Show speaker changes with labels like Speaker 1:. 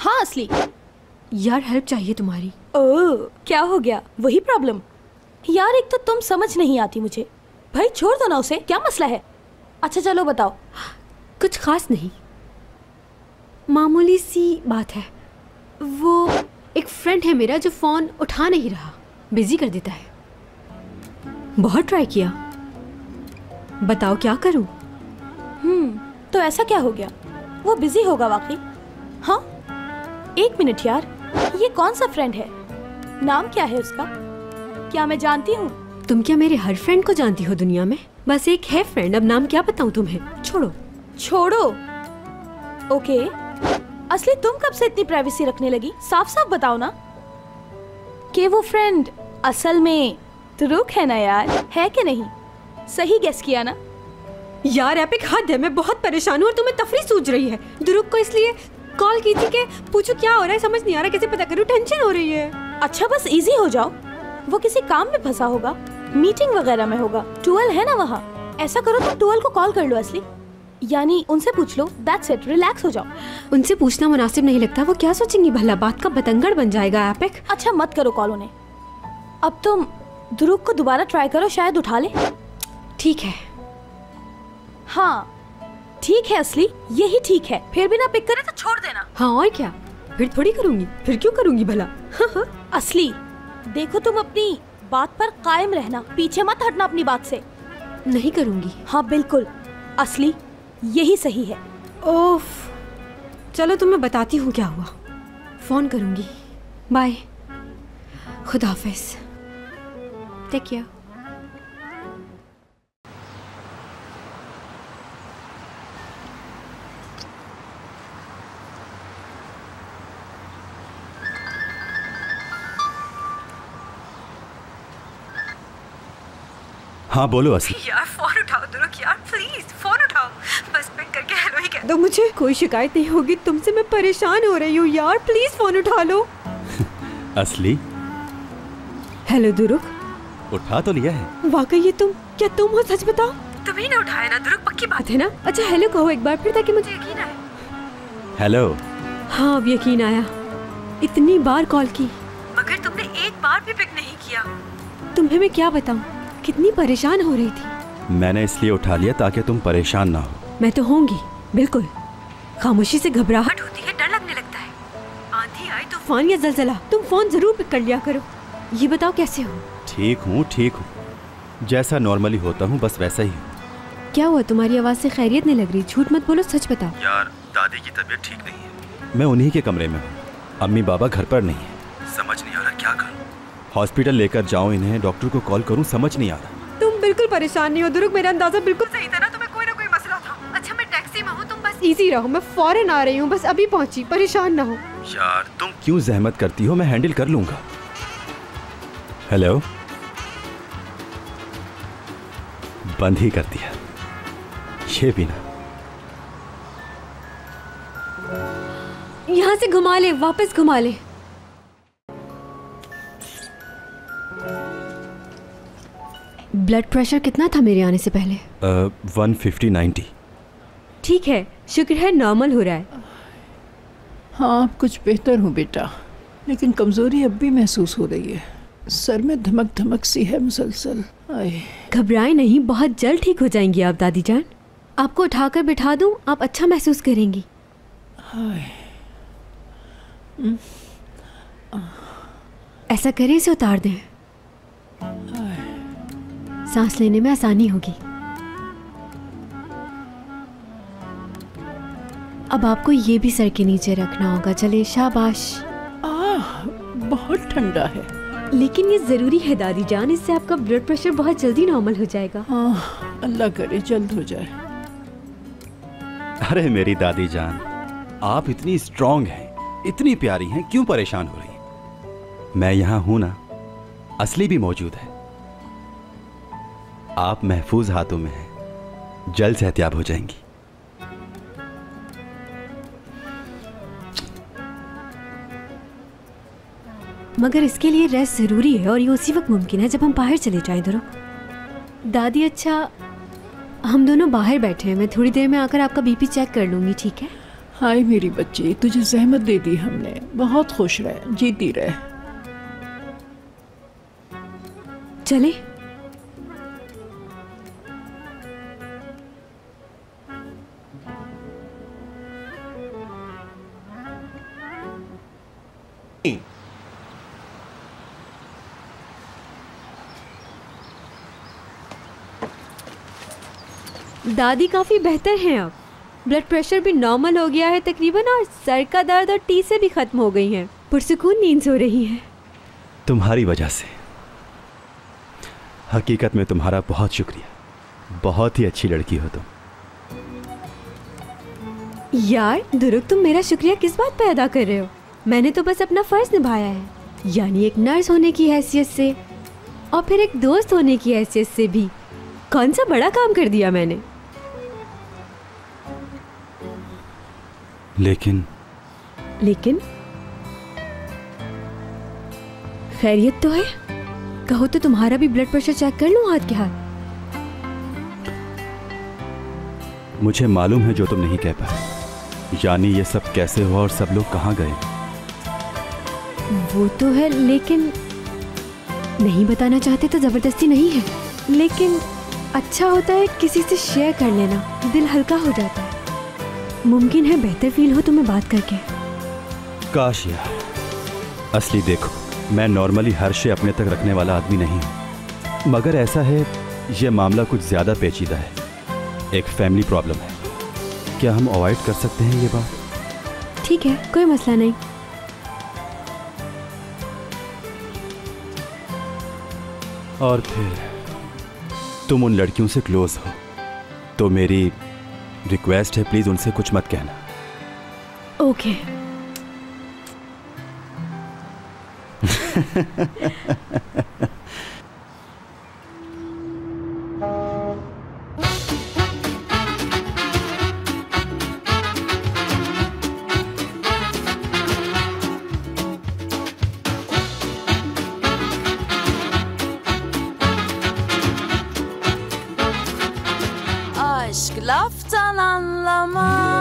Speaker 1: हाँ असली।
Speaker 2: यार हेल्प चाहिए तुम्हारी।
Speaker 1: ओह क्या हो गया? वही प्रॉब्लम? यार एक तो तुम समझ नहीं आती मुझे। भाई छोड़ दो ना उसे, क्या मसला है? अच्छा चलो बताओ।
Speaker 2: कुछ खास नहीं, मामूली सी बात है। वो एक फ्रेंड है मेरा जो फोन उठा नहीं रहा, बिजी कर देता है। बहुत ट्राई किया, बताओ क्या करूं?
Speaker 1: तो ऐसा क्या हो गया? वो बिजी होगा वाकई। हाँ एक मिनट यार, ये कौन सा फ्रेंड है? नाम क्या है उसका? क्या मैं जानती हूँ?
Speaker 2: तुम क्या मेरे हर फ्रेंड को जानती हो दुनिया में? बस एक है फ्रेंड, अब नाम क्या बताऊं तुम्हें? छोड़ो।
Speaker 1: छोड़ो? ओके असली तुम कब से इतनी प्राइवेसी रखने लगी? साफ साफ बताओ ना कि वो फ्रेंड असल में तुरुक है ना यार, है कि नहीं? सही गेस किया ना?
Speaker 2: यार एपिक हद है, मैं बहुत परेशान हूँ और तुम्हें तफरी सूझ रही है। दुरुक को इसलिए कॉल की थी कि पूछो क्या हो रहा है, समझ नहीं आ रहा कैसे पता करूँ, टेंशन हो रही है।
Speaker 1: अच्छा बस इजी हो जाओ, वो किसी काम में फंसा होगा, मीटिंग वगैरह में होगा। टूअल है ना वहाँ, ऐसा करो तो टूअल को कॉल कर लो असली, यानी उनसे पूछ लो। दैट्स इट, रिलैक्स हो जाओ।
Speaker 2: उनसे पूछना मुनासिब नहीं लगता, वो क्या सोचेंगी भला, बात का बतंगड़ बन जाएगा एपिक।
Speaker 1: अच्छा मत करो कॉल उन्हें। अब तुम दुरुक को दोबारा ट्राई करो, शायद उठा ले।
Speaker 2: ठीक है।
Speaker 1: हाँ ठीक है असली, यही ठीक है। फिर भी ना पिक करे तो छोड़ देना।
Speaker 2: हाँ और क्या, फिर थोड़ी करूंगी, फिर क्यों करूंगी भला।
Speaker 1: असली देखो तुम अपनी बात पर कायम रहना, पीछे मत हटना अपनी बात से।
Speaker 2: नहीं करूंगी।
Speaker 1: हाँ बिल्कुल असली, यही सही है।
Speaker 2: ओफ चलो तुम्हें बताती हूँ क्या हुआ, फोन करूंगी। बाय, खुदा हाफिज, टेक केयर।
Speaker 3: हाँ बोलो असली।
Speaker 2: यार फोन उठाओ दुरुक, यार प्लीज फोन उठाओ, बस पिक करके हेलो ही कह दो मुझे। कोई शिकायत नहीं होगी तुमसे, मैं परेशान हो रही हूँ यार, प्लीज फोन उठा लो।
Speaker 3: असली
Speaker 2: हेलो दुरुक।
Speaker 3: उठा तो लिया है।
Speaker 2: वाकई ये तुम? क्या तुम हो? सच बताओ। तुम्ही ने उठाया ना दुरुक, पक्की बात है ना? अच्छा हेलो कहो एक बार फिर, ताकि मुझे यकीन आए।
Speaker 3: हेलो।
Speaker 2: हाँ अब यकीन आया, इतनी बार कॉल की मगर तुमने एक बार भी पिक नहीं किया। तुम्हें मैं क्या बताऊं, कितनी परेशान हो रही थी।
Speaker 3: मैंने इसलिए उठा लिया ताकि तुम परेशान ना हो।
Speaker 2: मैं तो होंगी बिल्कुल, खामोशी से घबराहट होती है, डर लगने लगता है। आंधी आए, तूफान या जलजला, तुम फोन जरूर पिक कर लिया करो। ये बताओ कैसे हो?
Speaker 3: ठीक हूँ, जैसा नॉर्मली होता हूँ बस वैसा ही हूँ।
Speaker 2: क्या हुआ, तुम्हारी आवाज से खैरियत नहीं लग रही, झूठ मत बोलो, सच बताओ।
Speaker 3: यार दादी की तबीयत ठीक नहीं है, मैं उन्हीं के कमरे में हूँ, अम्मी बाबा घर पर नहीं है, समझ नहीं आ रहा क्या करूँ। हॉस्पिटल लेकर जाऊँ इन्हें, डॉक्टर को कॉल करूँ, समझ नहीं आ रहा।
Speaker 2: तुम बिल्कुल परेशान नहीं हो दुरुक, मेरा अंदाजा बिल्कुल सही था ना, तुम्हें कोई ना कोई मसला था। अच्छा मैं टैक्सी में हूँ, तुम बस इजी रहो, मैं फौरन आ रही हूँ, बस अभी पहुँची, परेशान ना हो।
Speaker 3: यार तुम क्यों जहमत करती हो, मैं हैंडल कर लूंगा। हेलो, बंद ही कर दिया, ये भी ना।
Speaker 2: यहाँ से घुमा ले, वापस घुमा ले। ब्लड प्रेशर कितना था मेरे आने से पहले?
Speaker 3: 150/90।
Speaker 2: ठीक है, शुक्र है नॉर्मल हो रहा है।
Speaker 4: हाँ कुछ बेहतर हूँ बेटा, लेकिन कमज़ोरी अब भी महसूस हो रही है, सर में धमक धमक सी है मुसलसल।
Speaker 2: घबराएं नहीं, बहुत जल्द ठीक हो जाएंगी आप दादी जान। आपको उठाकर बिठा दूं, आप अच्छा महसूस करेंगी। ऐसा करें, इसे उतार दें, सांस लेने में आसानी होगी। अब आपको ये भी सर के नीचे रखना होगा, चले, शाबाश।
Speaker 4: बहुत ठंडा है,
Speaker 2: लेकिन ये जरूरी है दादी जान, इससे आपका ब्लड प्रेशर बहुत जल्दी नॉर्मल हो जाएगा।
Speaker 4: हाँ अल्लाह करे जल्द हो जाए।
Speaker 3: अरे मेरी दादी जान, आप इतनी स्ट्रांग हैं, इतनी प्यारी हैं, क्यों परेशान हो रही हैं? मैं यहाँ हूं ना, असली भी मौजूद है, आप महफूज हाथों में हैं, जल्द सेहतियाब हो जाएंगी।
Speaker 2: मगर इसके लिए रेस्ट जरूरी है, और ये उसी वक्त मुमकिन है जब हम बाहर चले जाएं। दुरुक दादी, अच्छा हम दोनों बाहर बैठे हैं, मैं थोड़ी देर में आकर आपका बीपी चेक कर लूंगी, ठीक है?
Speaker 4: हाय मेरी बच्ची, तुझे जहमत दे दी हमने। बहुत खुश रहे, जीती रहे।
Speaker 2: चले। दादी काफी बेहतर हैं अब। ब्लड प्रेशर भी नॉर्मल हो गया है तकरीबन, और सर का दर्द और टी से भी खत्म हो गई हैं। पुरसुकून नींद सो रही हैं।
Speaker 3: तुम्हारी वजह से। हकीकत में तुम्हारा बहुत शुक्रिया। बहुत ही अच्छी लड़की हो तुम।
Speaker 2: यार दुरुक, तुम मेरा शुक्रिया किस बात पे अदा कर रहे हो? मैंने तो बस अपना फर्ज निभाया है, यानी एक नर्स होने की हैसियत से और फिर एक दोस्त होने की हैसियत से भी। कौन सा बड़ा काम कर दिया मैंने?
Speaker 3: लेकिन
Speaker 2: खैरियत तो है? कहो तो तुम्हारा भी ब्लड प्रेशर चेक कर लूं हाथ के हाथ।
Speaker 3: मुझे मालूम है जो तुम नहीं कह पाए, यानी ये सब कैसे हुआ और सब लोग कहाँ गए।
Speaker 2: वो तो है, लेकिन नहीं बताना चाहते तो जबरदस्ती नहीं है, लेकिन अच्छा होता है किसी से शेयर कर लेना, दिल हल्का हो जाता है। मुमकिन है बेहतर फील हो तुम्हें बात करके।
Speaker 3: काश यार। असली देखो, मैं नॉर्मली हर शे अपने तक रखने वाला आदमी नहीं हूँ, मगर ऐसा है ये मामला कुछ ज़्यादा पेचीदा है। एक फैमिली प्रॉब्लम है। क्या हम अवॉइड कर सकते हैं ये बात?
Speaker 2: ठीक है, कोई मसला नहीं।
Speaker 3: और फिर तुम उन लड़कियों से क्लोज हो, तो मेरी रिक्वेस्ट है प्लीज उनसे कुछ मत कहना।
Speaker 2: ओके।
Speaker 5: Aşk laftan anlamaz.